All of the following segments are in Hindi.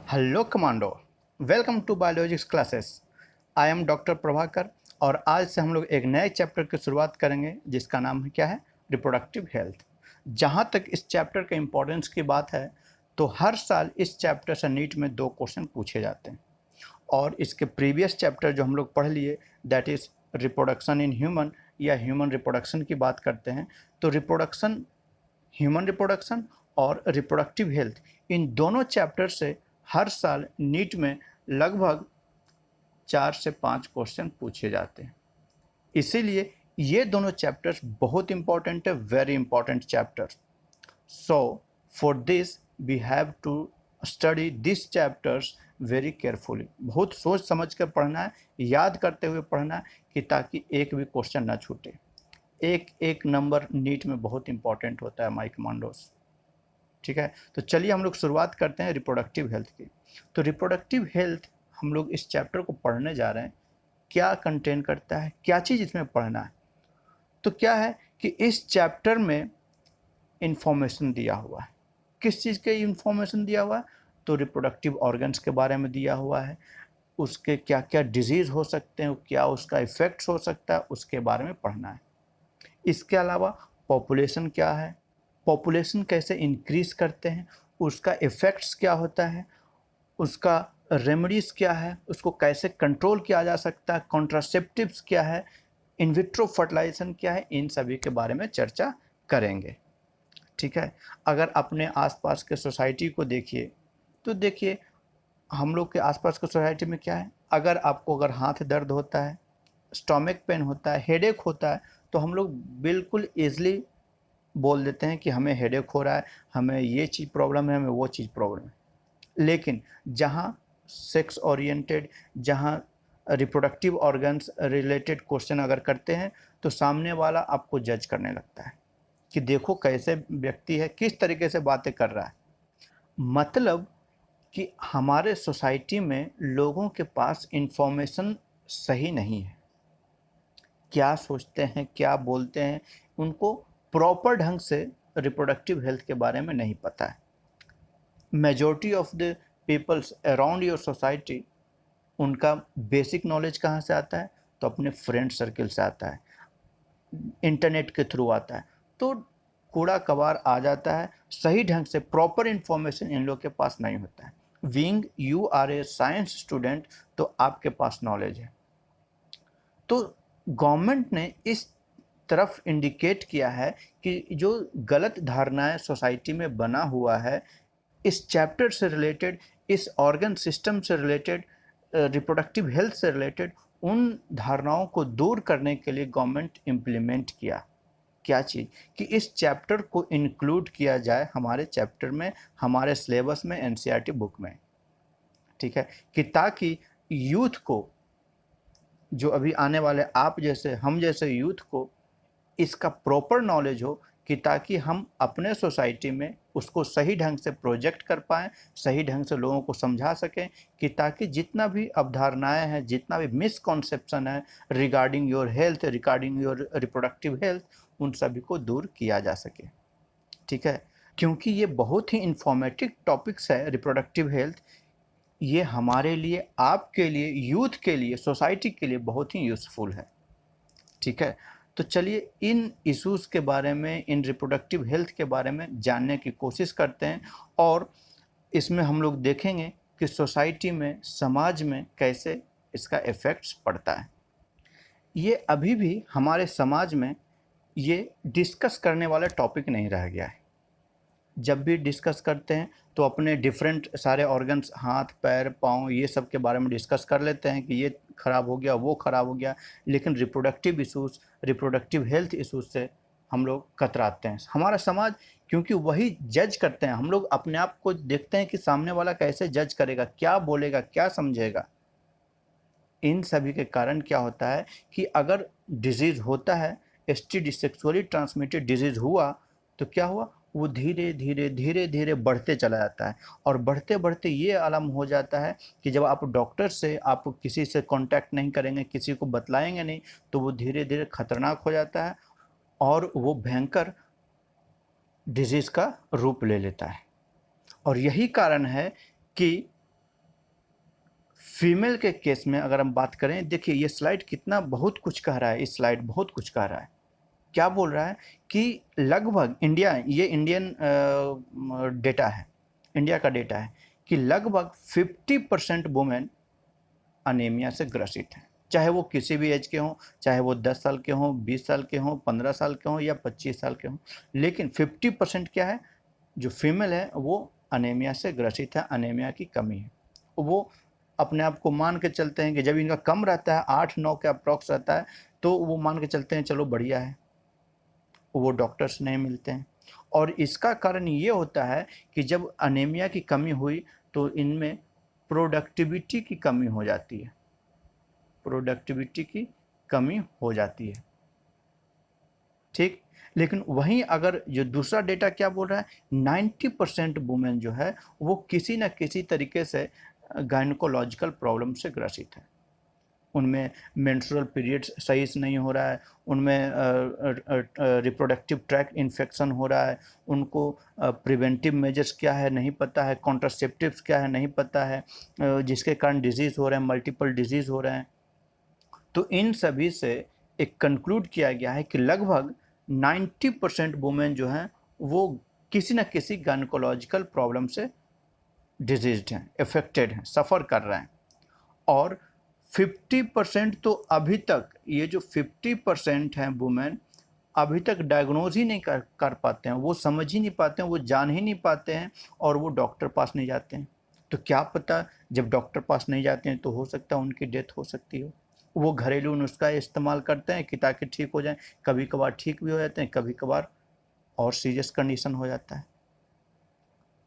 Hello commando, welcome to biologics classes. I am doctor Prabhakar और आज से हम लोग एक नए चैप्टर की शुरुआत करेंगे जिसका नाम है क्या है, रिप्रोडक्टिव हेल्थ। जहाँ तक इस चैप्टर के इम्पोर्टेंस की बात है तो हर साल इस चैप्टर से नीट में 2 क्वेश्चन पूछे जाते हैं और इसके प्रीवियस चैप्टर जो हम लोग पढ़ लिए that is reproduction in human या ह्यूमन रिप्रोडक्शन की बात करते हैं। तो रिप्रोडक्शन, ह्यूमन रिप्रोडक्शन और रिप्रोडक्टिव हेल्थ, इन दोनों चैप्टर से हर साल नीट में लगभग 4 से 5 क्वेश्चन पूछे जाते हैं। इसीलिए ये दोनों चैप्टर्स बहुत इंपॉर्टेंट है, very important chapter. So for this we have to study this chapters very carefully. बहुत सोच समझ कर पढ़ना है, याद करते हुए पढ़ना है कि ताकि एक भी क्वेश्चन ना छूटे। एक एक नंबर नीट में बहुत इंपॉर्टेंट होता है माय कमांडोस। ठीक है, तो चलिए हम लोग शुरुआत करते हैं रिप्रोडक्टिव हेल्थ की। तो रिप्रोडक्टिव हेल्थ हम लोग इस चैप्टर को पढ़ने जा रहे हैं। क्या कंटेन करता है, क्या चीज़ इसमें पढ़ना है? तो क्या है कि इस चैप्टर में इंफॉर्मेशन दिया हुआ है। किस चीज़ के इंफॉर्मेशन दिया हुआ है? तो रिप्रोडक्टिव ऑर्गन्स के बारे में दिया हुआ है, उसके क्या क्या डिजीज़ हो सकते हैं, क्या उसका इफ़ेक्ट्स हो सकता है, उसके बारे में पढ़ना है। इसके अलावा पॉपुलेशन क्या है, पॉपुलेशन कैसे इंक्रीज़ करते हैं, उसका इफ़ेक्ट्स क्या होता है, उसका रेमेडीज़ क्या है, उसको कैसे कंट्रोल किया जा सकता है, कॉन्ट्रासेप्टिव्स क्या है, इन विट्रो फर्टिलाइजेशन क्या है, इन सभी के बारे में चर्चा करेंगे। ठीक है, अगर अपने आसपास के सोसाइटी को देखिए तो देखिए हम लोग के आसपास के सोसाइटी में क्या है, अगर हाथ दर्द होता है, स्टमक पेन होता है, हेडेक होता है, तो हम लोग बिल्कुल ईज़िली बोल देते हैं कि हमें हेडेक हो रहा है, हमें ये चीज़ प्रॉब्लम है, हमें वो चीज़ प्रॉब्लम है। लेकिन जहाँ सेक्स ओरिएंटेड, जहाँ रिप्रोडक्टिव ऑर्गन्स रिलेटेड क्वेश्चन अगर करते हैं तो सामने वाला आपको जज करने लगता है कि देखो कैसे व्यक्ति है, किस तरीके से बातें कर रहा है। मतलब कि हमारे सोसाइटी में लोगों के पास इंफॉर्मेशन सही नहीं है। क्या सोचते हैं, क्या बोलते हैं, उनको प्रॉपर ढंग से रिप्रोडक्टिव हेल्थ के बारे में नहीं पता है। Majority of the peoples around your society, उनका बेसिक नॉलेज कहाँ से आता है? तो अपने फ्रेंड सर्किल से आता है, इंटरनेट के थ्रू आता है। तो कूड़ा कबार आ जाता है, सही ढंग से प्रॉपर इन्फॉर्मेशन इन लोग के पास नहीं होता है। Being you are a science student, तो आपके पास नॉलेज है। तो गवर्नमेंट ने इस तरफ इंडिकेट किया है कि जो गलत धारणाएं सोसाइटी में बना हुआ है, इस चैप्टर से रिलेटेड, इस ऑर्गन सिस्टम से रिलेटेड, रिप्रोडक्टिव हेल्थ से रिलेटेड, उन धारणाओं को दूर करने के लिए गवर्नमेंट इम्प्लीमेंट किया क्या चीज़ कि इस चैप्टर को इंक्लूड किया जाए हमारे चैप्टर में, हमारे सिलेबस में, एनसीईआरटी बुक में। ठीक है, कि ताकि यूथ को, जो अभी आने वाले आप जैसे, हम जैसे यूथ को इसका प्रॉपर नॉलेज हो, कि ताकि हम अपने सोसाइटी में उसको सही ढंग से प्रोजेक्ट कर पाएँ, सही ढंग से लोगों को समझा सकें, कि ताकि जितना भी अवधारणाएँ हैं, जितना भी मिसकॉन्सेप्शन है regarding your health, regarding your reproductive health, उन सभी को दूर किया जा सके। ठीक है, क्योंकि ये बहुत ही इंफॉर्मेटिव टॉपिक्स है रिप्रोडक्टिव हेल्थ। ये हमारे लिए, आपके लिए, यूथ के लिए, सोसाइटी के लिए बहुत ही यूज़फुल है। ठीक है, तो चलिए इन इश्यूज़ के बारे में, इन रिप्रोडक्टिव हेल्थ के बारे में जानने की कोशिश करते हैं और इसमें हम लोग देखेंगे कि सोसाइटी में, समाज में कैसे इसका इफ़ेक्ट्स पड़ता है। ये अभी भी हमारे समाज में ये डिस्कस करने वाला टॉपिक नहीं रह गया है। जब भी डिस्कस करते हैं तो अपने डिफरेंट सारे ऑर्गन्स, हाथ, पैर, पाँव, ये सब के बारे में डिस्कस कर लेते हैं कि ये ख़राब हो गया, वो ख़राब हो गया। लेकिन reproductive issues, reproductive health issues से हम लोग कतराते हैं। हमारा समाज, क्योंकि वही जज करते हैं। हम लोग अपने आप को देखते हैं कि सामने वाला कैसे जज करेगा, क्या बोलेगा, क्या समझेगा। इन सभी के कारण क्या होता है कि अगर डिजीज़ होता है, एसटीडी, सेक्सुअली ट्रांसमिटेड डिजीज़ हुआ, तो क्या हुआ, वो धीरे धीरे धीरे धीरे बढ़ते चला जाता है और बढ़ते बढ़ते ये आलम हो जाता है कि जब आप डॉक्टर से, आप किसी से कांटेक्ट नहीं करेंगे, किसी को बतलाएंगे नहीं, तो वो धीरे धीरे खतरनाक हो जाता है और वो भयंकर डिजीज़ का रूप ले लेता है। और यही कारण है कि फीमेल के केस में अगर हम बात करें, देखिए ये स्लाइड कितना बहुत कुछ कह रहा है, इस स्लाइड बहुत कुछ कह रहा है। क्या बोल रहा है कि लगभग इंडिया, ये इंडियन डेटा है, इंडिया का डेटा है कि लगभग 50% वुमेन अनीमिया से ग्रसित हैं, चाहे वो किसी भी एज के हों, चाहे वो 10 साल के हों, 20 साल के हों, 15 साल के हों या 25 साल के हों, लेकिन 50% क्या है, जो फीमेल है वो अनीमिया से ग्रसित है, अनीमिया की कमी है। वो अपने आप को मान के चलते हैं कि जब इनका कम रहता है, 8-9 के अप्रॉक्स रहता है, तो वो मान के चलते हैं चलो बढ़िया है, वो डॉक्टर्स नहीं मिलते हैं। और इसका कारण ये होता है कि जब अनीमिया की कमी हुई तो इनमें प्रोडक्टिविटी की कमी हो जाती है, प्रोडक्टिविटी की कमी हो जाती है, ठीक। लेकिन वहीं अगर जो दूसरा डेटा क्या बोल रहा है, 90% वुमेन जो है वो किसी न किसी तरीके से गायनकोलॉजिकल प्रॉब्लम से ग्रसित है। उनमें मेंस्ट्रुअल पीरियड्स सही से नहीं हो रहा है, उनमें रिप्रोडक्टिव ट्रैक्ट इन्फेक्शन हो रहा है, उनको प्रिवेंटिव मेजर्स क्या है नहीं पता है, कॉन्ट्रासेप्टिव्स क्या है नहीं पता है, जिसके कारण डिजीज़ हो रहे हैं, मल्टीपल डिजीज़ हो रहे हैं। तो इन सभी से एक कंक्लूड किया गया है कि लगभग 90% वुमेन जो हैं वो किसी न किसी गायनकोलॉजिकल प्रॉब्लम से डिजीज्ड हैं, अफेक्टेड हैं, सफ़र कर रहे हैं। और 50% तो अभी तक, ये जो 50% हैं वुमेन अभी तक डायग्नोज ही नहीं कर पाते हैं, वो समझ ही नहीं पाते हैं, वो जान ही नहीं पाते हैं, और वो डॉक्टर पास नहीं जाते हैं। तो क्या पता जब डॉक्टर पास नहीं जाते हैं तो हो सकता है उनकी डेथ हो सकती हो। वो घरेलू नुस्खा इस्तेमाल करते हैं कि ताकि ठीक हो जाए, कभी कभार ठीक भी हो जाते हैं, कभी कभार और सीरियस कंडीशन हो जाता है,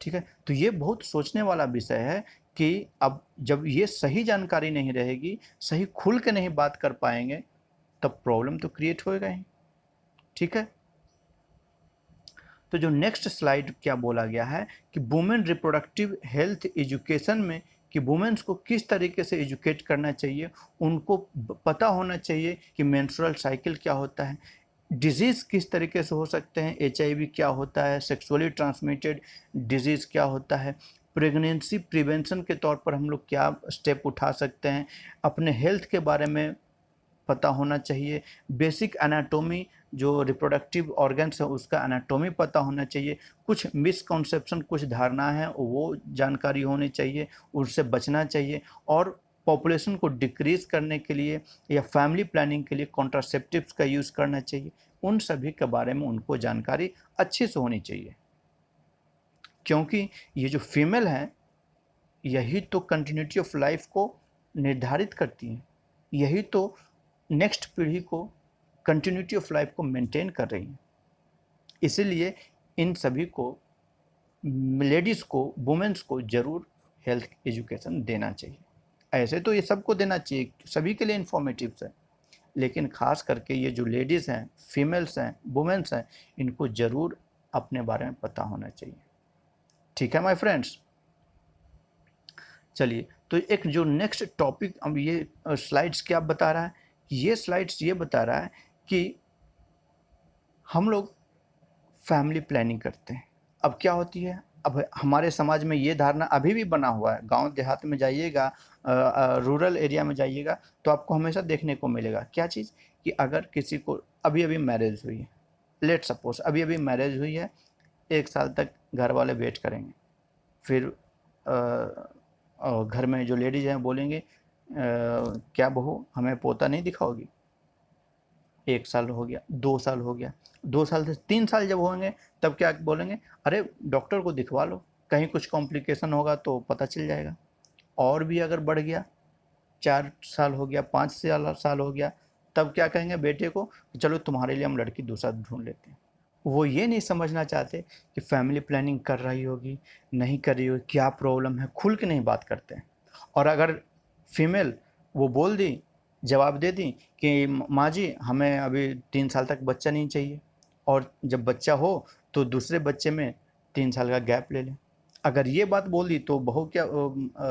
ठीक है। तो ये बहुत सोचने वाला विषय है कि अब जब ये सही जानकारी नहीं रहेगी, सही खुल के नहीं बात कर पाएंगे, तब प्रॉब्लम तो क्रिएट होएगा ही, ठीक है। तो जो नेक्स्ट स्लाइड क्या बोला गया है कि वुमेन रिप्रोडक्टिव हेल्थ एजुकेशन में, कि वुमेन्स को किस तरीके से एजुकेट करना चाहिए, उनको पता होना चाहिए कि मेंस्ट्रुअल साइकिल क्या होता है, डिजीज़ किस तरीके से हो सकते हैं, HIV क्या होता है, सेक्सुअली ट्रांसमिटेड डिजीज़ क्या होता है, प्रेगनेंसी प्रिवेंशन के तौर पर हम लोग क्या स्टेप उठा सकते हैं, अपने हेल्थ के बारे में पता होना चाहिए, बेसिक एनाटॉमी जो रिप्रोडक्टिव ऑर्गन्स है उसका एनाटॉमी पता होना चाहिए, कुछ मिसकॉन्सेप्शन, कुछ धारणा है वो जानकारी होनी चाहिए, उससे बचना चाहिए। और पॉपुलेशन को डिक्रीज़ करने के लिए या फैमिली प्लानिंग के लिए कॉन्ट्रासेप्टिव्स का यूज़ करना चाहिए, उन सभी के बारे में उनको जानकारी अच्छे से होनी चाहिए। क्योंकि ये जो फीमेल हैं यही तो कंटिन्यूटी ऑफ लाइफ को निर्धारित करती हैं, यही तो नेक्स्ट पीढ़ी को कंटिन्यूटी ऑफ लाइफ को मेंटेन कर रही हैं। इसीलिए इन सभी को, लेडीज़ को, वुमेन्स को ज़रूर हेल्थ एजुकेशन देना चाहिए। ऐसे तो ये सबको देना चाहिए, सभी के लिए इन्फॉर्मेटिव है, लेकिन ख़ास करके ये जो लेडीज़ हैं, फीमेल्स हैं, वुमेन्स हैं, इनको ज़रूर अपने बारे में पता होना चाहिए, ठीक है माय फ्रेंड्स। चलिए, तो एक जो नेक्स्ट टॉपिक, अब ये स्लाइड्स क्या बता रहा है, ये स्लाइड्स ये बता रहा है कि हम लोग फैमिली प्लानिंग करते हैं। अब क्या होती है, अब हमारे समाज में ये धारणा अभी भी बना हुआ है, गांव देहात में जाइएगा, रूरल एरिया में जाइएगा तो आपको हमेशा देखने को मिलेगा क्या चीज़, कि अगर किसी को अभी अभी मैरिज हुई है, लेट सपोज अभी अभी मैरिज हुई है, 1 साल तक घर वाले वेट करेंगे, फिर घर में जो लेडीज हैं बोलेंगे क्या बहू हमें पोता नहीं दिखाओगी, 1 साल हो गया, 2 साल हो गया, 2 साल से 3 साल जब होंगे तब क्या बोलेंगे, अरे डॉक्टर को दिखवा लो, कहीं कुछ कॉम्प्लिकेशन होगा तो पता चल जाएगा। और भी अगर बढ़ गया, 4 साल हो गया, 5 साल हो गया, तब क्या कहेंगे बेटे को, चलो तुम्हारे लिए हम लड़की दूसरा ढूंढ लेते हैं। वो ये नहीं समझना चाहते कि फैमिली प्लानिंग कर रही होगी, नहीं कर रही होगी, क्या प्रॉब्लम है, खुल के नहीं बात करते हैं। और अगर फीमेल वो बोल दी, जवाब दे दी कि माँ जी हमें अभी 3 साल तक बच्चा नहीं चाहिए, और जब बच्चा हो तो दूसरे बच्चे में 3 साल का गैप ले लें। अगर ये बात बोल दी तो बहू क्या,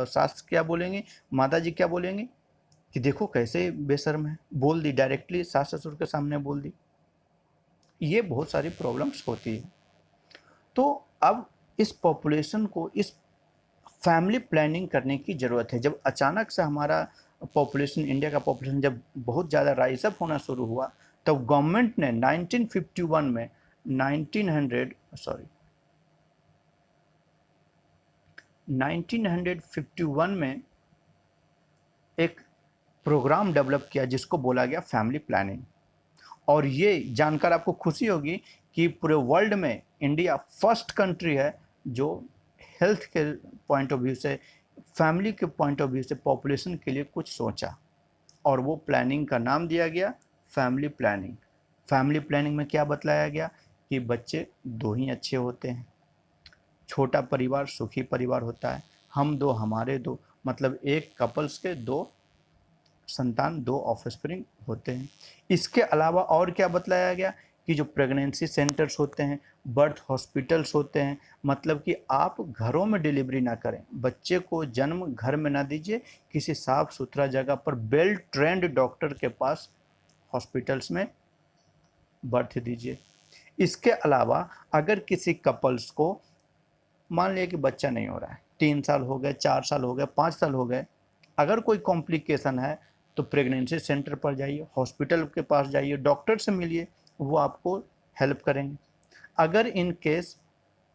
सास क्या बोलेंगी, माता जी क्या बोलेंगी कि देखो कैसे बेशर्म है, बोल दी डायरेक्टली, सास ससुर के सामने बोल दी। ये बहुत सारी प्रॉब्लम्स होती है। तो अब इस पॉपुलेशन को, इस फैमिली प्लानिंग करने की ज़रूरत है। जब अचानक से हमारा पॉपुलेशन, इंडिया का पॉपुलेशन जब बहुत ज़्यादा राइज अप होना शुरू हुआ, तब गवर्नमेंट ने 1951 में 1951 में एक प्रोग्राम डेवलप किया जिसको बोला गया फैमिली प्लानिंग। और ये जानकर आपको खुशी होगी कि पूरे वर्ल्ड में इंडिया फर्स्ट कंट्री है जो हेल्थ के पॉइंट ऑफ व्यू से, फैमिली के पॉइंट ऑफ व्यू से पॉपुलेशन के लिए कुछ सोचा, और वो प्लानिंग का नाम दिया गया फैमिली प्लानिंग। फैमिली प्लानिंग में क्या बतलाया गया कि बच्चे दो ही अच्छे होते हैं, छोटा परिवार सुखी परिवार होता है, हम दो हमारे दो, मतलब एक कपल्स के दो संतान, दो ऑफस्प्रिंग होते हैं। इसके अलावा और क्या बतलाया गया कि जो प्रेगनेंसी सेंटर्स होते हैं, बर्थ हॉस्पिटल्स होते हैं, मतलब कि आप घरों में डिलीवरी ना करें, बच्चे को जन्म घर में ना दीजिए, किसी साफ सुथरा जगह पर वेल ट्रेंड डॉक्टर के पास हॉस्पिटल्स में बर्थ दीजिए। इसके अलावा अगर किसी कपल्स को मान लिया कि बच्चा नहीं हो रहा है, 3 साल हो गए, 4 साल हो गए, 5 साल हो गए, अगर कोई कॉम्प्लिकेशन है तो प्रेगनेंसी सेंटर पर जाइए, हॉस्पिटल के पास जाइए, डॉक्टर से मिलिए, वो आपको हेल्प करेंगे। अगर इन केस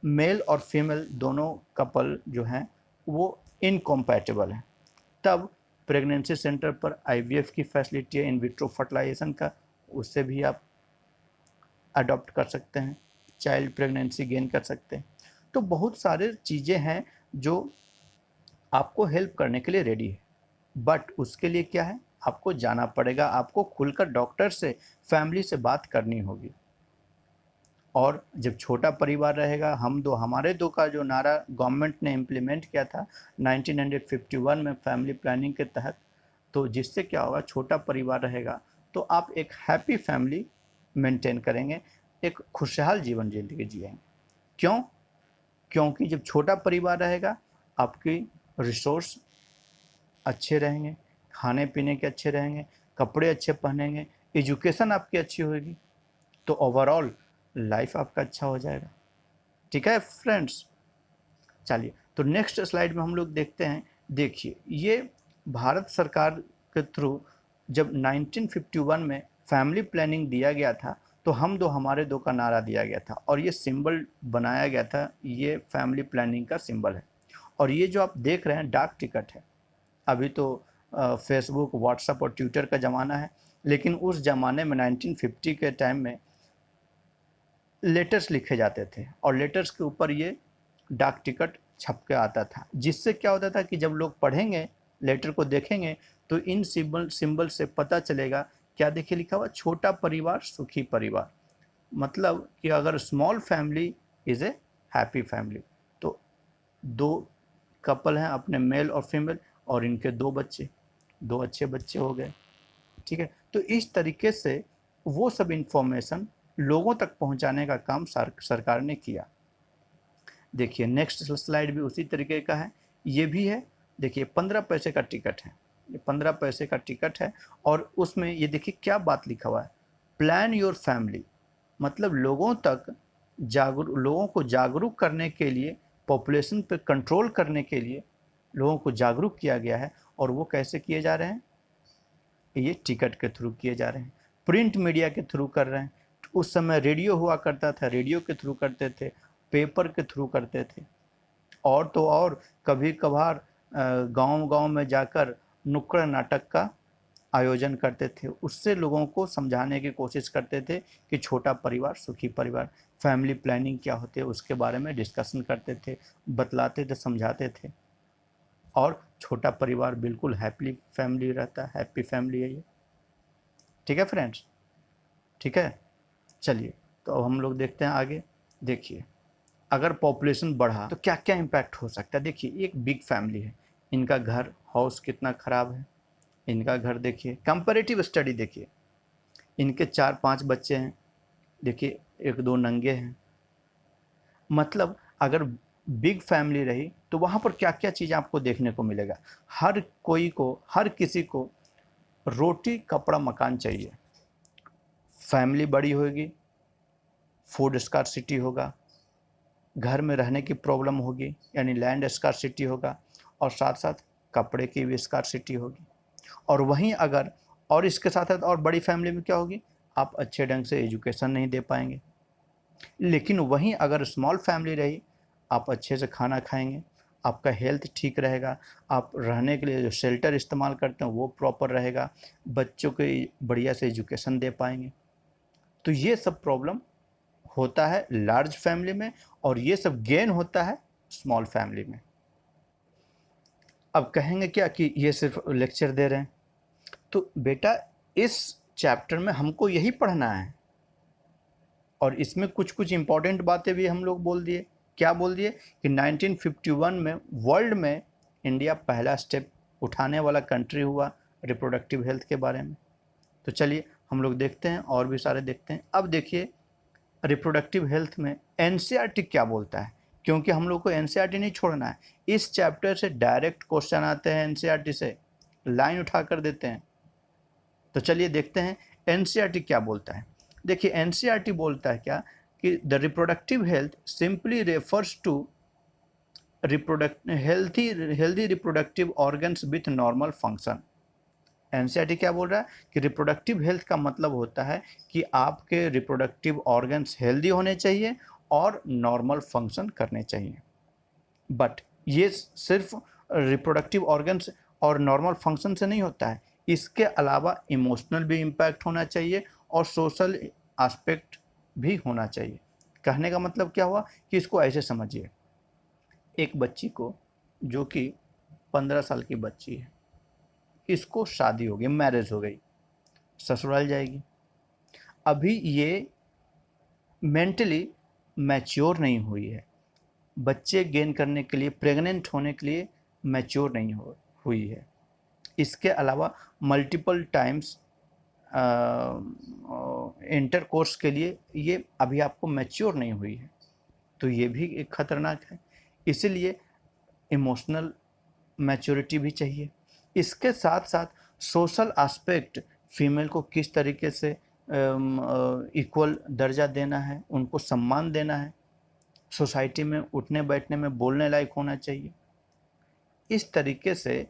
मेल और फीमेल दोनों कपल जो हैं वो इनकॉम्पैटिबल हैं, तब प्रेगनेंसी सेंटर पर आईवीएफ की फैसिलिटी है, इन विट्रो फर्टिलाइजेशन का, उससे भी आप अडॉप्ट कर सकते हैं, चाइल्ड प्रेगनेंसी गेन कर सकते हैं। तो बहुत सारे चीज़ें हैं जो आपको हेल्प करने के लिए रेडी है, बट उसके लिए क्या है, आपको जाना पड़ेगा, आपको खुलकर डॉक्टर से, फैमिली से बात करनी होगी। और जब छोटा परिवार रहेगा, हम दो हमारे दो का जो नारा गवर्नमेंट ने इम्प्लीमेंट किया था 1951 में फैमिली प्लानिंग के तहत, तो जिससे क्या होगा, छोटा परिवार रहेगा तो आप एक हैप्पी फैमिली मेंटेन करेंगे, एक खुशहाल जीवन जिंदगी जिएंगे। क्यों? क्योंकि जब छोटा परिवार रहेगा, आपकी रिसोर्स अच्छे रहेंगे, खाने पीने के अच्छे रहेंगे, कपड़े अच्छे पहनेंगे, एजुकेशन आपकी अच्छी होगी, तो ओवरऑल लाइफ आपका अच्छा हो जाएगा। ठीक है फ्रेंड्स, चलिए तो नेक्स्ट स्लाइड में हम लोग देखते हैं। देखिए, ये भारत सरकार के थ्रू जब 1951 में फैमिली प्लानिंग दिया गया था, तो हम दो हमारे दो का नारा दिया गया था, और ये सिंबल बनाया गया था, ये फैमिली प्लानिंग का सिंबल है। और ये जो आप देख रहे हैं डाक टिकट है। अभी तो फेसबुक, व्हाट्सएप और ट्विटर का ज़माना है, लेकिन उस ज़माने में 1950 के टाइम में लेटर्स लिखे जाते थे, और लेटर्स के ऊपर ये डाक टिकट छप के आता था, जिससे क्या होता था कि जब लोग पढ़ेंगे, लेटर को देखेंगे, तो इन सिंबल से पता चलेगा, क्या देखिए लिखा हुआ, छोटा परिवार सुखी परिवार, मतलब कि अगर small family is a happy family. तो दो कपल हैं अपने, मेल और फीमेल, और इनके दो बच्चे, दो अच्छे बच्चे हो गए। ठीक है, तो इस तरीके से वो सब इंफॉर्मेशन लोगों तक पहुंचाने का काम सरकार ने किया। देखिए नेक्स्ट स्लाइड भी उसी तरीके का है, ये भी है। देखिए 15 पैसे का टिकट है, ये 15 पैसे का टिकट है, और उसमें ये देखिए क्या बात लिखा हुआ है, प्लान योर फैमिली, मतलब लोगों को जागरूक करने के लिए, पॉपुलेशन पे कंट्रोल करने के लिए लोगों को जागरूक किया गया है। और वो कैसे किए जा रहे हैं, ये टिकट के थ्रू किए जा रहे हैं, प्रिंट मीडिया के थ्रू कर रहे हैं। उस समय रेडियो हुआ करता था, रेडियो के थ्रू करते थे, पेपर के थ्रू करते थे, और तो और कभी कभार गांव-गांव में जाकर नुक्कड़ नाटक का आयोजन करते थे, उससे लोगों को समझाने की कोशिश करते थे कि छोटा परिवार सुखी परिवार, फैमिली प्लानिंग क्या होती है उसके बारे में डिस्कशन करते थे, बतलाते थे, समझाते थे। और छोटा परिवार बिल्कुल हैप्पी फैमिली रहता है, हैप्पी फैमिली है ये। ठीक है फ्रेंड्स, ठीक है, चलिए तो अब हम लोग देखते हैं आगे। देखिए, अगर पॉपुलेशन बढ़ा तो क्या क्या इम्पैक्ट हो सकता है। देखिए, एक बिग फैमिली है, इनका घर हाउस कितना ख़राब है, इनका घर देखिए, कंपैरेटिव स्टडी देखिए, इनके 4-5 बच्चे हैं, देखिए 1-2 नंगे हैं। मतलब अगर बिग फैमिली रही तो वहाँ पर क्या क्या चीज़ आपको देखने को मिलेगा। हर किसी को रोटी कपड़ा मकान चाहिए, फैमिली बड़ी होगी, फूड स्कार्सिटी होगा, घर में रहने की प्रॉब्लम होगी, यानी लैंड स्कार्सिटी होगा, और साथ साथ कपड़े की भी स्कार्सिटी होगी। और वहीं अगर और इसके साथ साथ और बड़ी फैमिली में क्या होगी, आप अच्छे ढंग से एजुकेशन नहीं दे पाएंगे। लेकिन वहीं अगर स्मॉल फैमिली रही, आप अच्छे से खाना खाएंगे, आपका हेल्थ ठीक रहेगा, आप रहने के लिए जो शेल्टर इस्तेमाल करते हैं वो प्रॉपर रहेगा, बच्चों को बढ़िया से एजुकेशन दे पाएंगे। तो ये सब प्रॉब्लम होता है लार्ज फैमिली में, और ये सब गेन होता है स्मॉल फैमिली में। अब कहेंगे क्या कि ये सिर्फ लेक्चर दे रहे हैं, तो बेटा इस चैप्टर में हमको यही पढ़ना है, और इसमें कुछ कुछ इंपॉर्टेंट बातें भी हम लोग बोल दिए। क्या बोल दिए कि 1951 में वर्ल्ड में इंडिया पहला स्टेप उठाने वाला कंट्री हुआ रिप्रोडक्टिव हेल्थ के बारे में। तो चलिए हम लोग देखते हैं, और भी सारे देखते हैं। अब देखिए रिप्रोडक्टिव हेल्थ में एनसीईआरटी क्या बोलता है, क्योंकि हम लोग को एनसीईआरटी नहीं छोड़ना है। इस चैप्टर से डायरेक्ट क्वेश्चन आते हैं, एनसीईआरटी से लाइन उठा कर देते हैं। तो चलिए देखते हैं एनसीईआरटी क्या बोलता है। देखिए एनसीईआरटी बोलता है क्या कि the reproductive health simply refers to healthy reproductive organs with normal function. NCERT क्या बोल रहा है कि रिप्रोडक्टिव हेल्थ का मतलब होता है कि आपके रिप्रोडक्टिव ऑर्गन्स हेल्दी होने चाहिए और नॉर्मल फंक्शन करने चाहिए। बट ये सिर्फ रिप्रोडक्टिव ऑर्गन्स और नॉर्मल फंक्शन से नहीं होता है, इसके अलावा इमोशनल भी इम्पैक्ट होना चाहिए और सोशल एस्पेक्ट भी होना चाहिए। कहने का मतलब क्या हुआ कि इसको ऐसे समझिए, एक बच्ची को जो कि 15 साल की बच्ची है, इसको शादी हो गई, मैरिज हो गई, ससुराल जाएगी। अभी ये मेंटली मैच्योर नहीं हुई है, बच्चे गेन करने के लिए, प्रेग्नेंट होने के लिए मैच्योर नहीं हुई है। इसके अलावा मल्टीपल टाइम्स इंटरकोर्स के लिए ये अभी आपको मैच्योर नहीं हुई है, तो ये भी एक खतरनाक है। इसीलिए इमोशनल मैच्योरिटी भी चाहिए। इसके साथ साथ सोशल एस्पेक्ट, फीमेल को किस तरीके से इक्वल दर्जा देना है, उनको सम्मान देना है, सोसाइटी में उठने बैठने में बोलने लायक होना चाहिए। इस तरीके से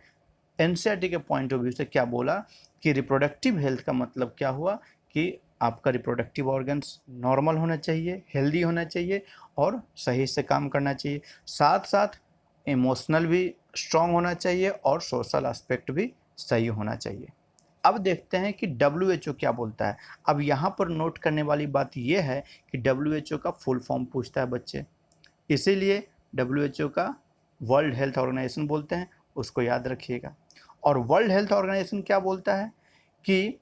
एनसीईआरटी के पॉइंट ऑफ व्यू से क्या बोला कि रिप्रोडक्टिव हेल्थ का मतलब क्या हुआ कि आपका रिप्रोडक्टिव ऑर्गन्स नॉर्मल होना चाहिए, हेल्दी होना चाहिए और सही से काम करना चाहिए। साथ साथ इमोशनल भी स्ट्रांग होना चाहिए और सोशल एस्पेक्ट भी सही होना चाहिए। अब देखते हैं कि WHO क्या बोलता है। अब यहाँ पर नोट करने वाली बात यह है कि WHO का फुल फॉर्म पूछता है बच्चे, इसीलिए WHO का वर्ल्ड हेल्थ ऑर्गेनाइजेशन बोलते हैं, उसको याद रखिएगा। और वर्ल्ड हेल्थ ऑर्गेनाइजेशन क्या बोलता है कि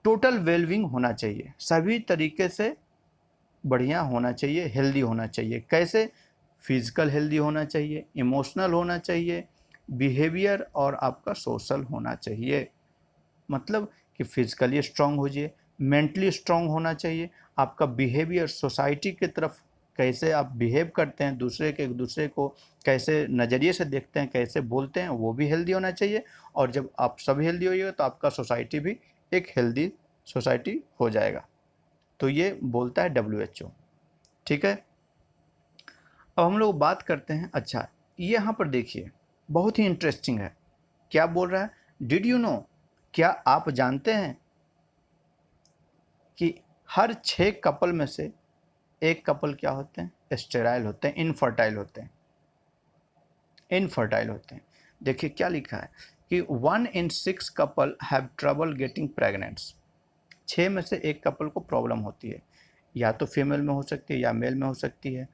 टोटल वेलबींग होना चाहिए, सभी तरीके से बढ़िया होना चाहिए, हेल्दी होना चाहिए। कैसे? फिजिकल हेल्दी होना चाहिए, इमोशनल होना चाहिए, बिहेवियर और आपका सोशल होना चाहिए। मतलब कि फिजिकली स्ट्रांग हो जाइए, मेंटली स्ट्रांग होना चाहिए, आपका बिहेवियर सोसाइटी की तरफ कैसे आप बिहेव करते हैं, एक दूसरे को कैसे नज़रिए से देखते हैं, कैसे बोलते हैं, वो भी हेल्दी होना चाहिए। और जब आप सब हेल्दी होइएगा तो आपका सोसाइटी भी एक हेल्दी सोसाइटी हो जाएगा। तो ये बोलता है WHO। ठीक है, अब हम लोग बात करते हैं। अच्छा, ये यहाँ पर देखिए बहुत ही इंटरेस्टिंग है, क्या बोल रहा है, डिड यू नो, क्या आप जानते हैं कि हर 6 कपल में से एक कपल क्या होते हैं, स्टेराइल होते हैं, इनफर्टाइल होते हैं, इनफर्टाइल होते हैं। देखिए क्या लिखा है कि 1 in 6 couple have trouble getting pregnants. 6 में से एक कपल को प्रॉब्लम होती है, या तो फीमेल में हो सकती है या मेल में हो सकती है।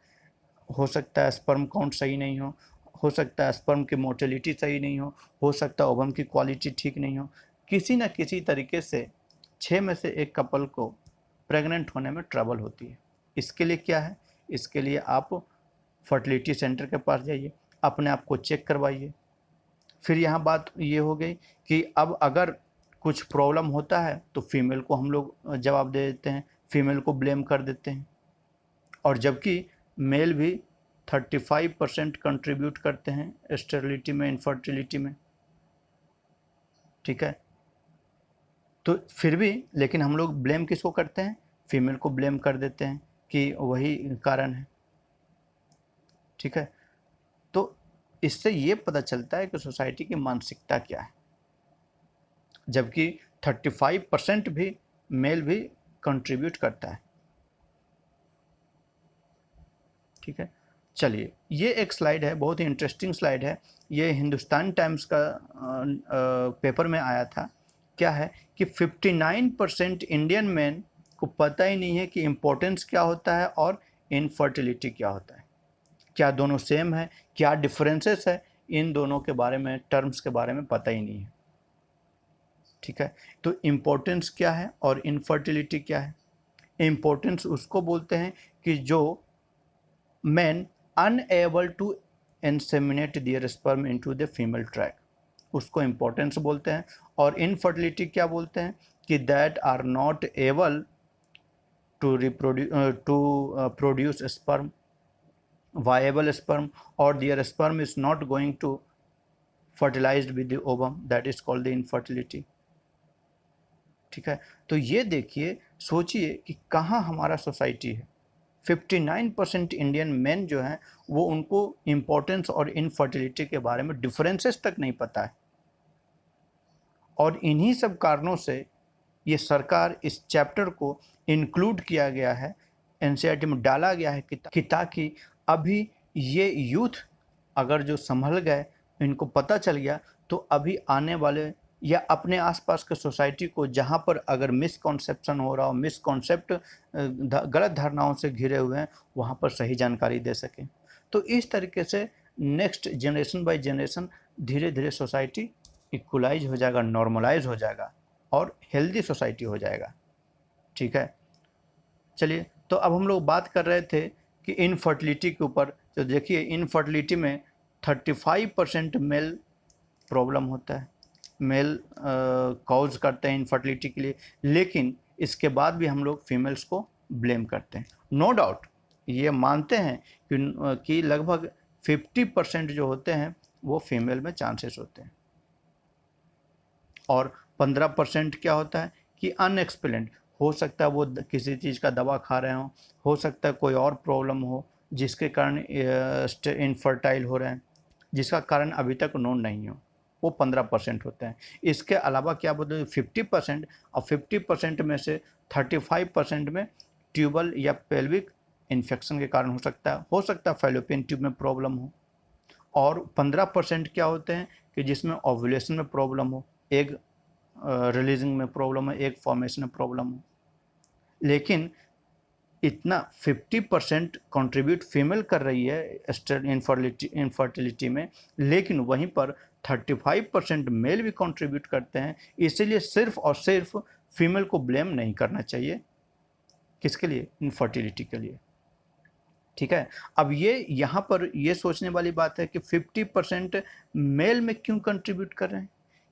हो सकता है स्पर्म काउंट सही नहीं हो सकता है स्पर्म की मोटिलिटी सही नहीं हो सकता है ओवम की क्वालिटी ठीक नहीं हो, किसी न किसी तरीके से 6 में से एक कपल को प्रेग्नेंट होने में ट्रबल होती है। इसके लिए क्या है, इसके लिए आप फर्टिलिटी सेंटर के पास जाइए, अपने आप को चेक करवाइए। फिर यहाँ बात ये हो गई कि अब अगर कुछ प्रॉब्लम होता है तो फीमेल को हम लोग जवाब दे देते हैं, फीमेल को ब्लेम कर देते हैं, और जबकि मेल भी 35% कंट्रीब्यूट करते हैं स्टेरिलिटी में, इनफर्टिलिटी में। ठीक है, तो फिर भी लेकिन हम लोग ब्लेम किसको करते हैं, फीमेल को ब्लेम कर देते हैं कि वही कारण है। ठीक है। तो इससे ये पता चलता है कि सोसाइटी की मानसिकता क्या है, जबकि 35% भी मेल भी कंट्रीब्यूट करता है। ठीक है, चलिए ये एक स्लाइड है, बहुत ही इंटरेस्टिंग स्लाइड है। ये हिंदुस्तान टाइम्स का पेपर में आया था। क्या है कि 59% इंडियन मैन को पता ही नहीं है कि इम्पोर्टेंस क्या होता है और इनफर्टिलिटी क्या होता है। क्या दोनों सेम है, क्या डिफरेंसेस है, इन दोनों के बारे में, टर्म्स के बारे में पता ही नहीं है। ठीक है, तो इम्पोर्टेंस क्या है और इनफर्टिलिटी क्या है। इम्पोर्टेंस उसको बोलते हैं कि जो men unable to inseminate their sperm into the female tract, उसको इम्पोर्टेंस बोलते हैं। और इनफर्टिलिटी क्या बोलते हैं कि that are not able to produce sperm, viable sperm, or their sperm is not going to fertilized with the ovum, that is called the infertility। ठीक है, तो ये देखिए, सोचिए कि कहाँ हमारा सोसाइटी है। 59% इंडियन मेन जो हैं वो, उनको इम्पोर्टेंस और इनफर्टिलिटी के बारे में डिफरेंसेस तक नहीं पता है। और इन्हीं सब कारणों से ये सरकार इस चैप्टर को इंक्लूड किया गया है, एनसीईआरटी में डाला गया है कि ताकि अभी ये यूथ अगर जो संभल गए, इनको पता चल गया, तो अभी आने वाले या अपने आसपास के सोसाइटी को जहाँ पर अगर मिसकॉन्सेप्शन हो रहा हो, मिसकॉन्सेप्ट गलत धारणाओं से घिरे हुए हैं, वहाँ पर सही जानकारी दे सकें। तो इस तरीके से नेक्स्ट जनरेशन बाय जनरेशन धीरे धीरे सोसाइटी इक्वलाइज हो जाएगा, नॉर्मलाइज हो जाएगा और हेल्दी सोसाइटी हो जाएगा। ठीक है, चलिए, तो अब हम लोग बात कर रहे थे कि इनफर्टिलिटी के ऊपर। तो देखिए, इनफर्टिलिटी में 35% मेल प्रॉब्लम होता है, मेल कॉज करते हैं इनफर्टिलिटी के लिए, लेकिन इसके बाद भी हम लोग फीमेल्स को ब्लेम करते हैं। नो डाउट ये मानते हैं कि लगभग 50% जो होते हैं वो फीमेल में चांसेस होते हैं, और 15% क्या होता है कि अनएक्सप्लेन्ड हो सकता है, वो किसी चीज़ का दवा खा रहे हों, हो सकता है कोई और प्रॉब्लम हो जिसके कारण इनफर्टाइल हो रहे हैं, जिसका कारण अभी तक नोन नहीं हो, वो 15% होते हैं। इसके अलावा क्या बोलते हैं 50%, और 50% में से 35% में ट्यूबल या पेल्विक इन्फेक्शन के कारण हो सकता है फैलोपियन ट्यूब में प्रॉब्लम हो, और 15% क्या होते हैं कि जिसमें ओव्यूलेशन में प्रॉब्लम हो, एग रिलीजिंग में प्रॉब्लम है, एग फॉर्मेशन में प्रॉब्लम हो। लेकिन इतना 50% कंट्रीब्यूट फीमेल कर रही है इनफर्टिलिटी में, लेकिन वहीं पर 35% मेल भी कंट्रीब्यूट करते हैं। इसीलिए सिर्फ और सिर्फ फीमेल को ब्लेम नहीं करना चाहिए, किसके लिए, इनफर्टिलिटी के लिए। ठीक है, अब ये यहाँ पर ये सोचने वाली बात है कि 50% मेल में क्यों कंट्रीब्यूट कर रहे हैं,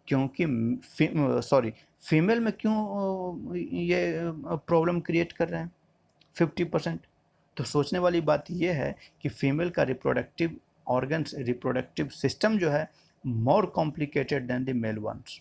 क्योंकि फीमेल में क्यों ये प्रॉब्लम क्रिएट कर रहे हैं 50%। तो सोचने वाली बात ये है कि फीमेल का रिप्रोडक्टिव ऑर्गन्स, रिप्रोडक्टिव सिस्टम जो है more complicated than the male ones.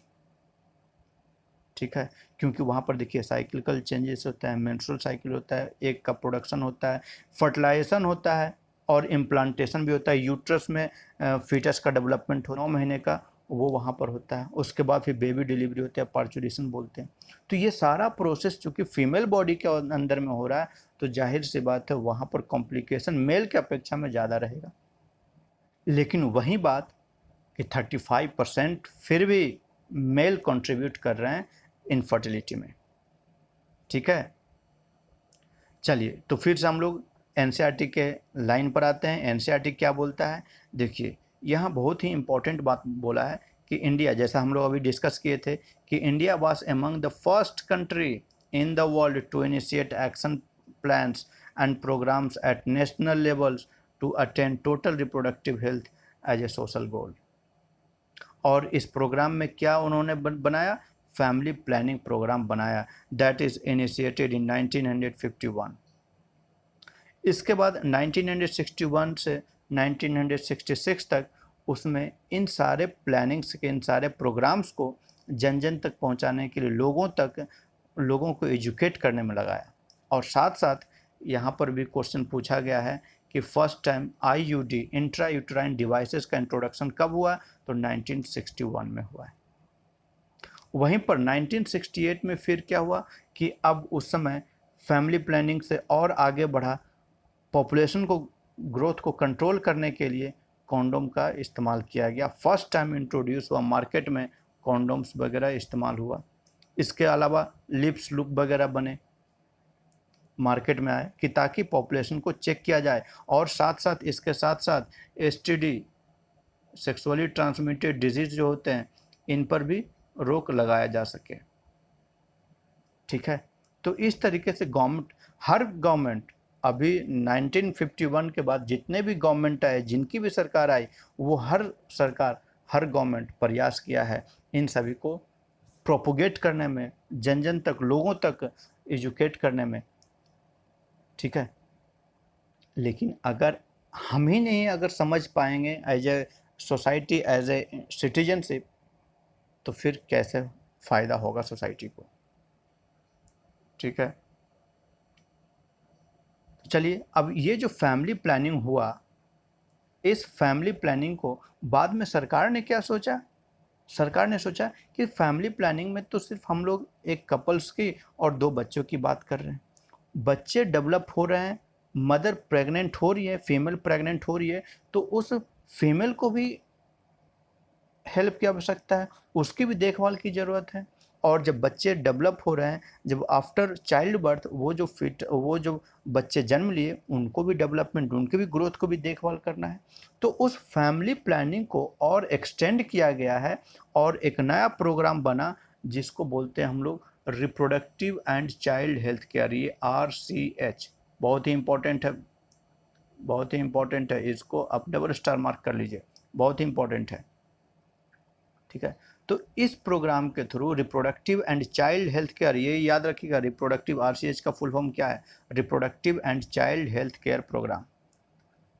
ठीक है, क्योंकि वहाँ पर देखिए साइक्लिकल चेंजेस होता है, मेंस्ट्रुअल साइकिल होता है, एग का प्रोडक्शन होता है, फर्टिलाइजेशन होता है, और इम्प्लांटेशन भी होता है। यूट्रस में फीटस का डेवलपमेंट हो 9 महीने का, वो वहाँ पर होता है। उसके बाद फिर बेबी डिलीवरी होती है, पार्चुरेशन बोलते हैं। तो ये सारा प्रोसेस चूँकि फीमेल बॉडी के अंदर में हो रहा है, तो जाहिर सी बात है वहाँ पर कॉम्प्लिकेशन मेल की अपेक्षा में ज़्यादा रहेगा। लेकिन वही बात कि 35% फिर भी मेल कंट्रीब्यूट कर रहे हैं इनफर्टिलिटी में। ठीक है, चलिए, तो फिर से हम लोग एनसीईआरटी के लाइन पर आते हैं। एनसीईआरटी क्या बोलता है, देखिए यहाँ बहुत ही इम्पोर्टेंट बात बोला है कि इंडिया, जैसा हम लोग अभी डिस्कस किए थे कि India was among the first country in the world to initiate action plans and programmes at national levels to attain total reproductive health as a social goal. और इस प्रोग्राम में क्या उन्होंने बनाया, फैमिली प्लानिंग प्रोग्राम बनाया, दैट इज़ इनिशिएटेड इन 1951। इसके बाद 1961 से 1966 तक उसमें इन सारे प्लानिंग्स के, इन सारे प्रोग्राम्स को जन जन तक पहुंचाने के लिए, लोगों को एजुकेट करने में लगाया। और साथ साथ यहाँ पर भी क्वेश्चन पूछा गया है कि first time IUD intra uterine devices का इंट्रोडक्शन कब हुआ, तो 1961 में हुआ है। वहीं पर 1968 में फिर क्या हुआ कि अब उस समय फैमिली प्लानिंग से और आगे बढ़ा, पॉपुलेशन को ग्रोथ को कंट्रोल करने के लिए कॉन्डोम का इस्तेमाल किया गया। फर्स्ट टाइम इंट्रोड्यूस हुआ मार्केट में, कॉन्डोम्स वगैरह इस्तेमाल हुआ। इसके अलावा लिप्स लूप वगैरह बने, मार्केट में आए कि ताकि पॉपुलेशन को चेक किया जाए, और साथ साथ इसके साथ साथ एसटीडी सेक्सुअली ट्रांसमिटेड डिजीज जो होते हैं इन पर भी रोक लगाया जा सके। ठीक है, तो इस तरीके से हर गवर्नमेंट अभी 1951 के बाद जितने भी गवर्नमेंट आए, जिनकी भी सरकार आई, वो हर गवर्नमेंट प्रयास किया है इन सभी को प्रोपोगेट करने में, जन जन तक, लोगों तक एजुकेट करने में। ठीक है, लेकिन अगर हम ही नहीं अगर समझ पाएंगे as a society, as a citizenship, तो फिर कैसे फ़ायदा होगा सोसाइटी को। ठीक है, चलिए अब ये जो फैमिली प्लानिंग हुआ, इस फैमिली प्लानिंग को बाद में सरकार ने क्या सोचा, सरकार ने सोचा कि फैमिली प्लानिंग में तो सिर्फ हम लोग एक कपल्स की और 2 बच्चों की बात कर रहे हैं, बच्चे डेवलप हो रहे हैं, मदर प्रेग्नेंट हो रही है, फीमेल प्रेग्नेंट हो रही है, तो उस फीमेल को भी हेल्प की आवश्यकता है, उसकी भी देखभाल की ज़रूरत है। और जब बच्चे डेवलप हो रहे हैं, जब आफ्टर चाइल्ड बर्थ वो जो बच्चे जन्म लिए, उनको भी डेवलपमेंट, उनकी भी ग्रोथ को भी देखभाल करना है। तो उस फैमिली प्लानिंग को और एक्सटेंड किया गया है और एक नया प्रोग्राम बना जिसको बोलते हैं हम लोग reproductive and child health care, ये RCH। बहुत ही इंपॉर्टेंट है, बहुत ही इंपॉर्टेंट है, इसको आप डबल स्टार मार्क कर लीजिए, बहुत ही इंपॉर्टेंट है। ठीक है, तो इस प्रोग्राम के through reproductive and child health care, ये याद रखिएगा, रिप्रोडक्टिव RCH का फुल फॉर्म क्या है, reproductive and child health care programme.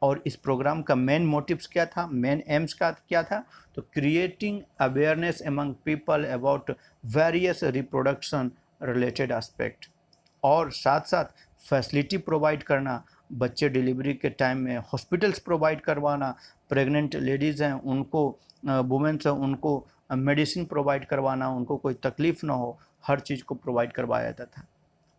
और इस प्रोग्राम का मेन मोटिव्स क्या था, मेन एम्स का क्या था, तो creating awareness among people about various reproduction related aspect, और साथ साथ फैसिलिटी प्रोवाइड करना, बच्चे डिलीवरी के टाइम में हॉस्पिटल्स प्रोवाइड करवाना, प्रेग्नेंट लेडीज़ हैं उनको, वुमेन्स हैं उनको मेडिसिन प्रोवाइड करवाना, उनको कोई तकलीफ़ ना हो, हर चीज़ को प्रोवाइड करवाया जाता था।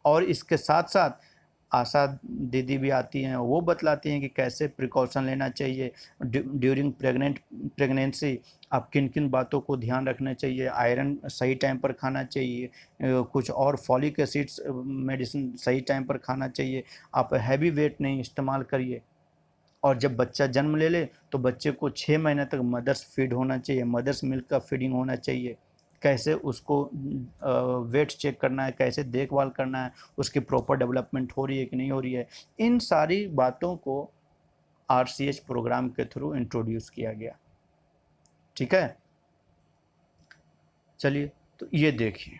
और इसके साथ साथ आशा दीदी भी आती हैं, वो बतलाती हैं कि कैसे प्रिकॉशन लेना चाहिए ड्यूरिंग प्रेगनेंसी, आप किन किन बातों को ध्यान रखना चाहिए, आयरन सही टाइम पर खाना चाहिए, कुछ और फॉलिक एसिड्स मेडिसिन सही टाइम पर खाना चाहिए, आप हैवी वेट नहीं इस्तेमाल करिए। और जब बच्चा जन्म ले ले तो बच्चे को 6 महीने तक मदर्स फीड होना चाहिए, मदर्स मिल्क का फीडिंग होना चाहिए, कैसे उसको वेट चेक करना है, कैसे देखभाल करना है, उसकी प्रॉपर डेवलपमेंट हो रही है कि नहीं हो रही है, इन सारी बातों को RCH प्रोग्राम के थ्रू इंट्रोड्यूस किया गया। ठीक है, चलिए तो ये देखिए,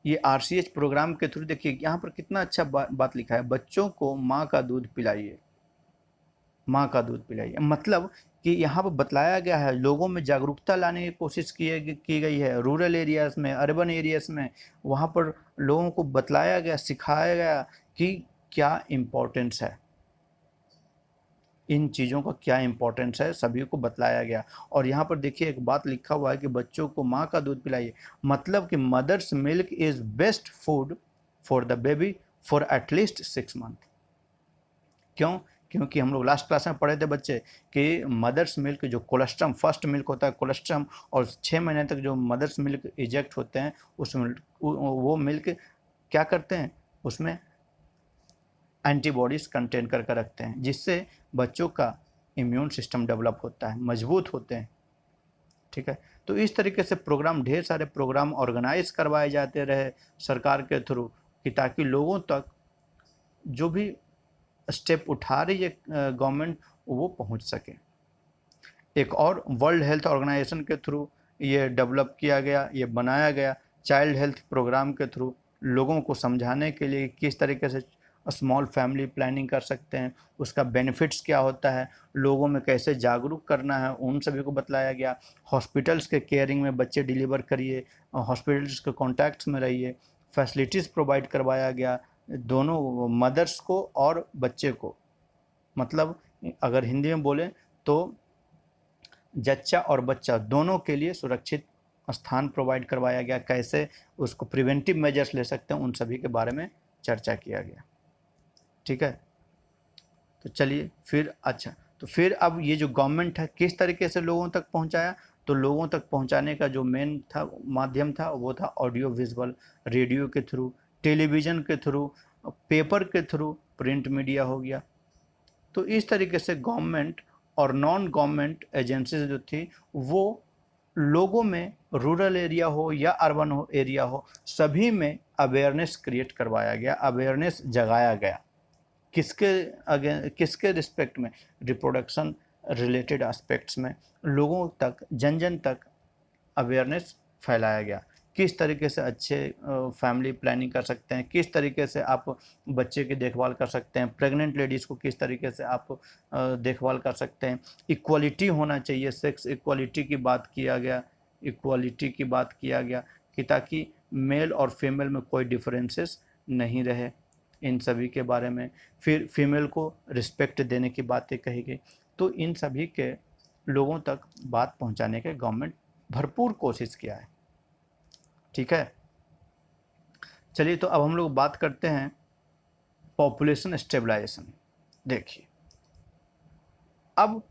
ये RCH प्रोग्राम के थ्रू देखिए यहाँ पर कितना अच्छा बात लिखा है, बच्चों को माँ का दूध पिलाइए, माँ का दूध पिलाइए, मतलब कि यहाँ पर बतलाया गया है, लोगों में जागरूकता लाने की कोशिश की गई है, रूरल एरियाज़ में, अर्बन एरियाज़ में, वहाँ पर लोगों को बतलाया गया, सिखाया गया कि क्या इम्पोर्टेंस है, इन चीज़ों का क्या इम्पोर्टेंस है, सभी को बतलाया गया। और यहाँ पर देखिए एक बात लिखा हुआ है कि बच्चों को माँ का दूध पिलाइए, मतलब कि mother's milk is best food for the baby for at least 6 month. क्यों? क्योंकि हम लोग लास्ट क्लास में पढ़े थे बच्चे कि मदर्स मिल्क, जो कोलेस्ट्रम फर्स्ट मिल्क होता है कोलेस्ट्रम, और 6 महीने तक जो मदर्स मिल्क इजेक्ट होते हैं, उस मिल्क, वो मिल्क क्या करते हैं, उसमें एंटीबॉडीज़ कंटेन करके रखते हैं, जिससे बच्चों का इम्यून सिस्टम डेवलप होता है, मजबूत होते हैं। ठीक है, तो इस तरीके से प्रोग्राम, ढेर सारे प्रोग्राम ऑर्गेनाइज करवाए जाते रहे सरकार के थ्रू, कि ताकि लोगों तक जो भी स्टेप उठा रही है गवर्नमेंट, वो पहुंच सके। एक और वर्ल्ड हेल्थ ऑर्गेनाइजेशन के थ्रू ये डेवलप किया गया, ये बनाया गया, चाइल्ड हेल्थ प्रोग्राम के थ्रू लोगों को समझाने के लिए किस तरीके से स्मॉल फैमिली प्लानिंग कर सकते हैं, उसका बेनिफिट्स क्या होता है, लोगों में कैसे जागरूक करना है, उन सभी को बतलाया गया। हॉस्पिटल्स के केयरिंग में बच्चे डिलीवर करिए, हॉस्पिटल्स के कॉन्टैक्ट्स में रहिए, फैसिलिटीज़ प्रोवाइड करवाया गया दोनों मदर्स को और बच्चे को, मतलब अगर हिंदी में बोलें तो जच्चा और बच्चा दोनों के लिए सुरक्षित स्थान प्रोवाइड करवाया गया, कैसे उसको प्रिवेंटिव मेजर्स ले सकते हैं, उन सभी के बारे में चर्चा किया गया। ठीक है, तो चलिए फिर अच्छा, तो फिर अब ये जो गवर्नमेंट है किस तरीके से लोगों तक पहुंचाया, तो लोगों तक पहुंचाने का जो मेन था माध्यम था वो था ऑडियो विजुअल, रेडियो के थ्रू, टेलीविज़न के थ्रू, पेपर के थ्रू, प्रिंट मीडिया हो गया। तो इस तरीके से गवर्नमेंट और नॉन गवर्नमेंट एजेंसीज जो थी वो लोगों में, रूरल एरिया हो या अर्बन हो एरिया हो, सभी में अवेयरनेस क्रिएट करवाया गया, अवेयरनेस जगाया गया। किसके रिस्पेक्ट में, रिप्रोडक्शन रिलेटेड एस्पेक्ट्स में लोगों तक, जन जन तक अवेयरनेस फैलाया गया। किस तरीके से अच्छे फैमिली प्लानिंग कर सकते हैं, किस तरीके से आप बच्चे की देखभाल कर सकते हैं, प्रेग्नेंट लेडीज़ को किस तरीके से आप देखभाल कर सकते हैं, इक्वलिटी होना चाहिए, सेक्स इक्वलिटी की बात किया गया, इक्वलिटी की बात किया गया कि ताकि मेल और फीमेल में कोई डिफरेंसेस नहीं रहे, इन सभी के बारे में। फिर फीमेल को रिस्पेक्ट देने की बातें कही गई। तो इन सभी के लोगों तक बात पहुंचाने के गवर्नमेंट भरपूर कोशिश किया है। ठीक है, चलिए तो अब हम लोग बात करते हैं पॉपुलेशन स्टेबलाइजेशन। देखिए अब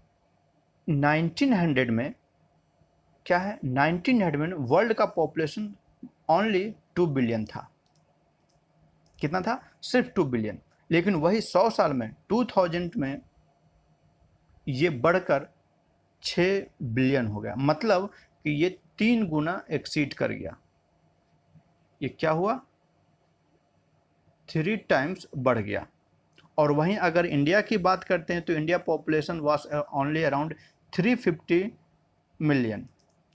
1900 में क्या है, 1900 में वर्ल्ड का पॉपुलेशन ओनली 2 बिलियन था। कितना था, सिर्फ 2 बिलियन। लेकिन वही 100 साल में 2000 में ये बढ़कर 6 बिलियन हो गया, मतलब कि ये 3 गुना एक्सीड कर गया। ये क्या हुआ, 3 टाइम्स बढ़ गया। और वहीं अगर इंडिया की बात करते हैं तो India population was only around 350 million,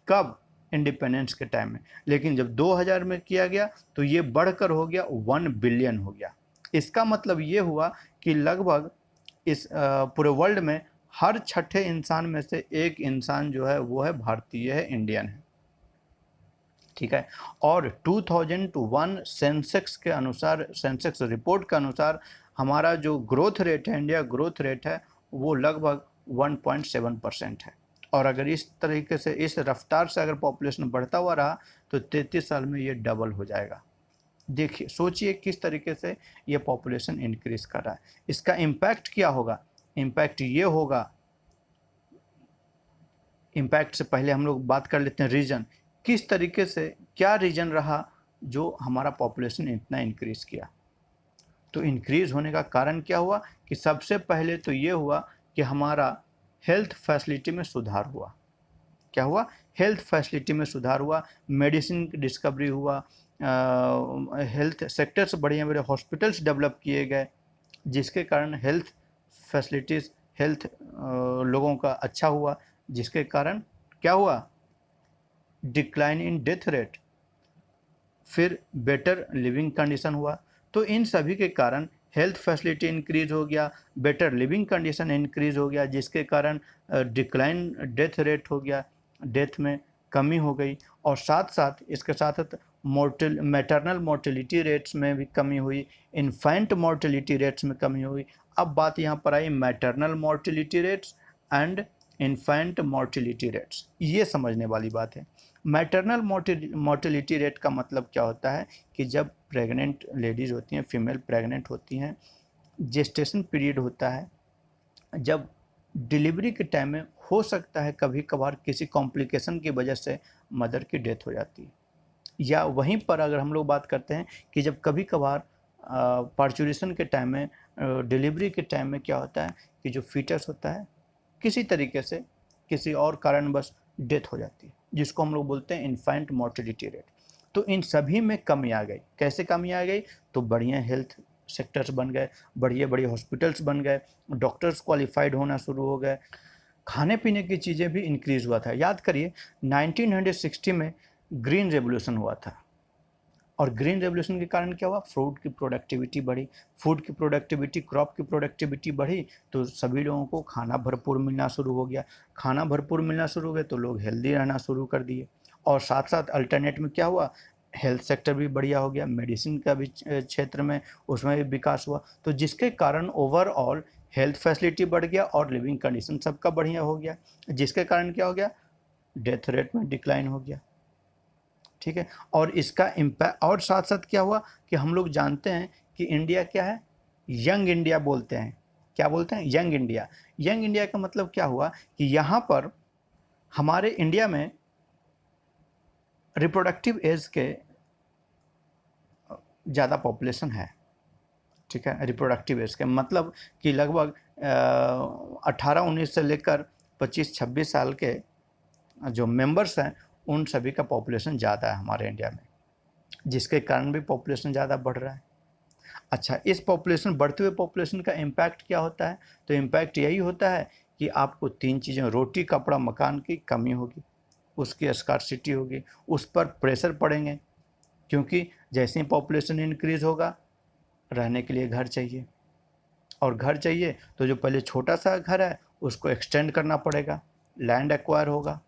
कब, इंडिपेंडेंस के टाइम में। लेकिन जब 2000 में किया गया तो ये बढ़कर हो गया 1 बिलियन हो गया। इसका मतलब ये हुआ कि लगभग इस पूरे वर्ल्ड में हर छठे इंसान में से एक इंसान जो है वो है भारतीय है, इंडियन है। ठीक है, और 2001 सेंसेक्स के अनुसार, सेंसेक्स रिपोर्ट के अनुसार हमारा जो ग्रोथ रेट है, इंडिया ग्रोथ रेट है, वो लगभग 1.7% है। और अगर इस तरीके से, इस रफ्तार से अगर पॉपुलेशन बढ़ता हुआ रहा तो 33 साल में ये डबल हो जाएगा। देखिए, सोचिए किस तरीके से ये पॉपुलेशन इंक्रीज कर रहा है। इसका इम्पैक्ट क्या होगा, इम्पैक्ट ये होगा, इम्पैक्ट से पहले हम लोग बात कर लेते हैं रीजन। किस तरीके से, क्या रीजन रहा जो हमारा पॉपुलेशन इतना इंक्रीज किया। तो इंक्रीज होने का कारण क्या हुआ कि सबसे पहले तो ये हुआ कि हमारा हेल्थ फैसिलिटी में सुधार हुआ। क्या हुआ, हेल्थ फैसिलिटी में सुधार हुआ, मेडिसिन की डिस्कवरी हुआ, हेल्थ सेक्टर्स, बढ़िया बड़े हॉस्पिटल्स डेवलप किए गए, जिसके कारण हेल्थ फैसिलिटीज़, हेल्थ लोगों का अच्छा हुआ, जिसके कारण क्या हुआ, डिक्लाइन इन डेथ रेट, फिर बेटर लिविंग कंडीशन हुआ। तो इन सभी के कारण हेल्थ फैसिलिटी इंक्रीज हो गया, बेटर लिविंग कंडीशन इंक्रीज हो गया, जिसके कारण डिक्लाइन डेथ रेट हो गया, डेथ में कमी हो गई। और साथ साथ इसके साथ मैटरनल मोर्टेलिटी रेट्स में भी कमी हुई, इन्फेंट मोर्टेलिटी रेट्स में कमी हुई। अब बात यहाँ पर आई maternal mortality rates and infant mortality rates, ये समझने वाली बात है। मैटरनल मोर्टेलिटी रेट का मतलब क्या होता है कि जब प्रेग्नेंट लेडीज़ होती हैं, फीमेल प्रेग्नेंट होती हैं, जेस्टेशन पीरियड होता है, जब डिलीवरी के टाइम में हो सकता है कभी कभार किसी कॉम्प्लिकेशन की वजह से मदर की डेथ हो जाती है। या वहीं पर अगर हम लोग बात करते हैं कि जब कभी कभार पार्चुरेशन के टाइम में, डिलीवरी के टाइम में क्या होता है कि जो फीटस होता है किसी तरीके से, किसी और कारणवश डेथ हो जाती है, जिसको हम लोग बोलते हैं इन्फेंट मोर्टेलिटी रेट। तो इन सभी में कमी आ गई। कैसे कमी आ गई, तो बढ़िया हेल्थ सेक्टर्स बन गए, बढ़िया बड़ी हॉस्पिटल्स बन गए, डॉक्टर्स क्वालिफाइड होना शुरू हो गए, खाने पीने की चीज़ें भी इंक्रीज़ हुआ था। याद करिए 1960 में ग्रीन रेवोल्यूशन हुआ था, और ग्रीन रेवोल्यूशन के कारण क्या हुआ, फूड की प्रोडक्टिविटी बढ़ी, फूड की प्रोडक्टिविटी, क्रॉप की प्रोडक्टिविटी बढ़ी, तो सभी लोगों को खाना भरपूर मिलना शुरू हो गया। खाना भरपूर मिलना शुरू हो गया तो लोग हेल्दी रहना शुरू कर दिए। और साथ साथ अल्टरनेट में क्या हुआ, हेल्थ सेक्टर भी बढ़िया हो गया, मेडिसिन का भी क्षेत्र में उसमें भी विकास हुआ, तो जिसके कारण ओवरऑल हेल्थ फैसिलिटी बढ़ गया और लिविंग कंडीशन सबका बढ़िया हो गया, जिसके कारण क्या हो गया, डेथ रेट में डिक्लाइन हो गया। ठीक है, और इसका इम्पैक्ट, और साथ साथ क्या हुआ कि हम लोग जानते हैं कि इंडिया क्या है, यंग इंडिया बोलते हैं। क्या बोलते हैं? Young India. यंग इंडिया का मतलब क्या हुआ कि यहाँ पर हमारे इंडिया में रिप्रोडक्टिव एज के ज़्यादा पॉपुलेशन है। ठीक है, रिप्रोडक्टिव एज के मतलब कि लगभग 18-19 से लेकर 25-26 साल के जो मेंबर्स हैं उन सभी का पॉपुलेशन ज़्यादा है हमारे इंडिया में, जिसके कारण भी पॉपुलेशन ज़्यादा बढ़ रहा है। अच्छा, इस पॉपुलेशन, बढ़ते हुए पॉपुलेशन का इम्पैक्ट क्या होता है? तो इम्पैक्ट यही होता है कि आपको 3 चीज़ें, रोटी, कपड़ा, मकान की कमी होगी, उसकी स्कार्सिटी होगी, उस पर प्रेशर पड़ेंगे, क्योंकि जैसे ही पॉपुलेशन इंक्रीज़ होगा रहने के लिए घर चाहिए, और घर चाहिए तो जो पहले छोटा सा घर है उसको एक्सटेंड करना पड़ेगा, लैंड एक्वायर होगा,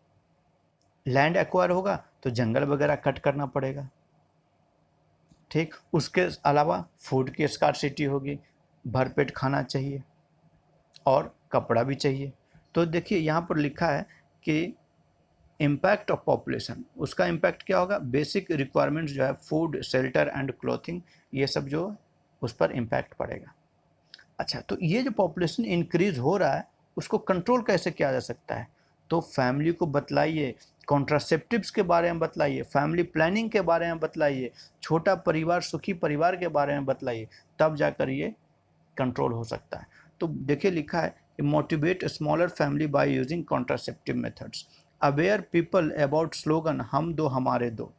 लैंड एक्वायर होगा तो जंगल वगैरह कट करना पड़ेगा। ठीक, उसके अलावा फूड की स्कार्सिटी होगी, भरपेट खाना चाहिए और कपड़ा भी चाहिए। तो देखिए यहाँ पर लिखा है कि इम्पैक्ट ऑफ पॉपुलेशन, उसका इम्पैक्ट क्या होगा, बेसिक रिक्वायरमेंट्स जो है फूड, शेल्टर एंड क्लोथिंग, ये सब जो उस पर इम्पैक्ट पड़ेगा। अच्छा, तो ये जो पॉपुलेशन इंक्रीज हो रहा है उसको कंट्रोल कैसे किया जा सकता है? तो फैमिली को बतलाइए, कॉन्ट्रासेप्टिव्स के बारे में बतलाइए, फैमिली प्लानिंग के बारे में बतलाइए, छोटा परिवार, सुखी परिवार के बारे में बतलाइए, तब जाकर ये कंट्रोल हो सकता है। तो देखिए लिखा है कि motivate smaller family by using contraceptive methods, aware people about slogan हम दो हमारे दो,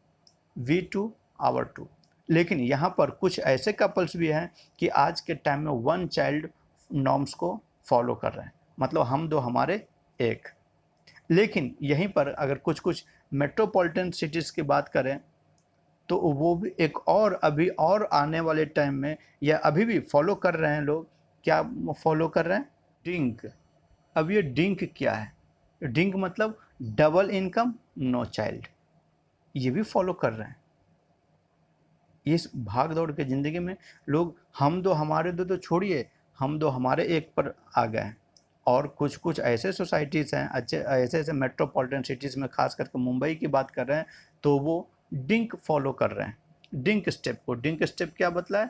वी टू आवर टू। लेकिन यहाँ पर कुछ ऐसे कपल्स भी हैं कि आज के टाइम में वन चाइल्ड नॉर्म्स को फॉलो कर रहे हैं, मतलब हम दो हमारे एक। लेकिन यहीं पर अगर कुछ कुछ मेट्रोपॉलिटन सिटीज़ की बात करें तो वो भी एक और, अभी और आने वाले टाइम में या अभी भी फॉलो कर रहे हैं लोग। क्या फॉलो कर रहे हैं? डिंक। अब ये डिंक क्या है? डिंक मतलब डबल इनकम नो चाइल्ड, ये भी फॉलो कर रहे हैं। इस भाग दौड़ के ज़िंदगी में लोग हम दो हमारे दो तो छोड़िए, हम दो हमारे एक पर आ गए हैं। और कुछ कुछ ऐसे सोसाइटीज़ हैं, अच्छे ऐसे ऐसे मेट्रोपॉलिटन सिटीज़ में, खास करके मुंबई की बात कर रहे हैं, तो वो डिंक फॉलो कर रहे हैं, डिंक स्टेप को। डिंक स्टेप क्या बतलाए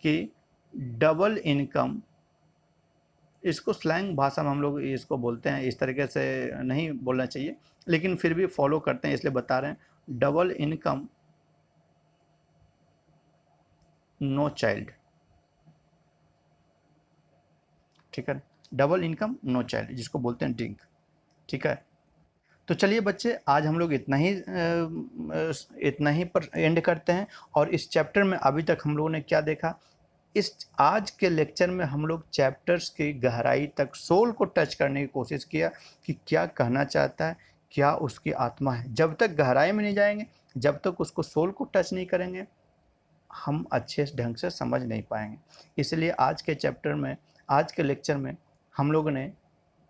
कि डबल इनकम, इसको स्लैंग भाषा में हम लोग इसको बोलते हैं, इस तरीके से नहीं बोलना चाहिए, लेकिन फिर भी फॉलो करते हैं इसलिए बता रहे हैं, डबल इनकम नो चाइल्ड। ठीक है, डबल इनकम नो चाइल्ड, जिसको बोलते हैं डिंक। ठीक है, तो चलिए बच्चे, आज हम लोग इतना ही पर एंड करते हैं। और इस चैप्टर में अभी तक हम लोगों ने क्या देखा, इस आज के लेक्चर में हम लोग चैप्टर्स की गहराई तक, सोल को टच करने की कोशिश किया कि क्या कहना चाहता है, क्या उसकी आत्मा है। जब तक गहराई में नहीं जाएंगे, जब तक उसको सोल को टच नहीं करेंगे, हम अच्छे ढंग से समझ नहीं पाएंगे। इसलिए आज के चैप्टर में, आज के लेक्चर में हम लोगों ने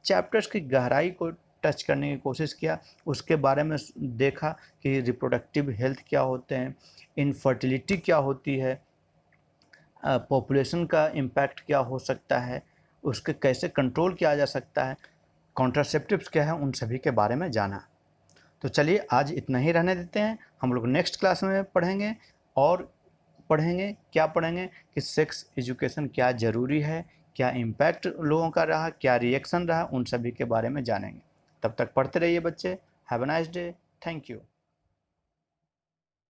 चैप्टर्स की गहराई को टच करने की कोशिश किया, उसके बारे में देखा कि रिप्रोडक्टिव हेल्थ क्या होते हैं, इनफर्टिलिटी क्या होती है, पॉपुलेशन का इम्पैक्ट क्या हो सकता है, उसके कैसे कंट्रोल किया जा सकता है, कॉन्ट्रासेप्टिव्स क्या है, उन सभी के बारे में जाना। तो चलिए आज इतना ही रहने देते हैं, हम लोग नेक्स्ट क्लास में पढ़ेंगे। और पढ़ेंगे क्या, पढ़ेंगे कि सेक्स एजुकेशन क्या ज़रूरी है, क्या इम्पैक्ट लोगों का रहा, क्या रिएक्शन रहा, उन सभी के बारे में जानेंगे। तब तक पढ़ते रहिए बच्चे। Have a nice day. Thank you.